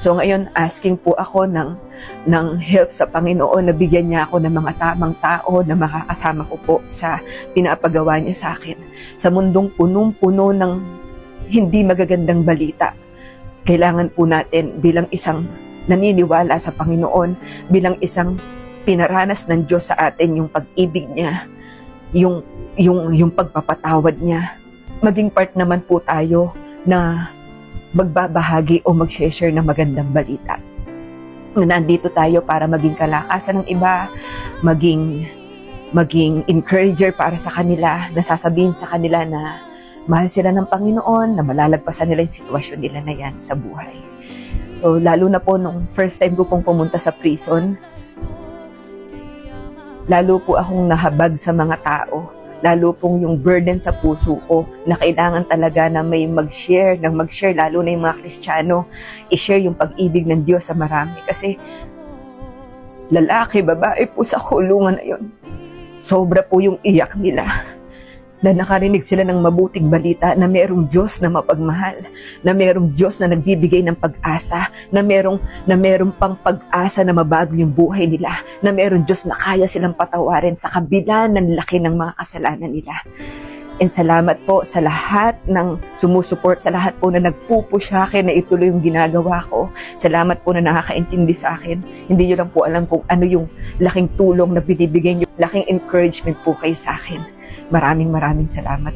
So ngayon, asking po ako ng help sa Panginoon na bigyan niya ako ng mga tamang tao na makakasama ko po sa pinapagawa niya sa akin. Sa mundong punong-puno ng hindi magagandang balita, kailangan po natin bilang isang naniniwala sa Panginoon, bilang isang pinaranas ng Diyos sa atin yung pag-ibig niya, yung pagpapatawad niya. Maging part naman po tayo na magbabahagi o mag-share ng magandang balita. Nandito tayo para maging kalakasan ng iba, maging encourager para sa kanila, nasasabihin sa kanila na mahal sila ng Panginoon, na malalagpasan nila yung sitwasyon nila na yan sa buhay. So, lalo na po nung first time ko pong pumunta sa prison, lalo po akong nahabag sa mga tao, lalo pong yung burden sa puso ko na kailangan talaga na may mag-share, lalo na yung mga Kristiyano, i-share yung pag-ibig ng Diyos sa marami. Kasi lalaki, babae po sa kulungan na yun, sobra po yung iyak nila na nakarinig sila ng mabuting balita na mayroong Diyos na mapagmahal, na mayroong Diyos na nagbibigay ng pag-asa, na mayroong pang pag-asa na mabago yung buhay nila, na mayroong Diyos na kaya silang patawarin sa kabila ng laki ng mga kasalanan nila. And salamat po sa lahat ng sumusuport, sa lahat po na nagpupush sa akin na ituloy yung ginagawa ko. Salamat po na nakakaintindi sa akin. Hindi nyo lang po alam kung ano yung laking tulong na binibigay nyo, laking encouragement po kayo sa akin. Maraming salamat.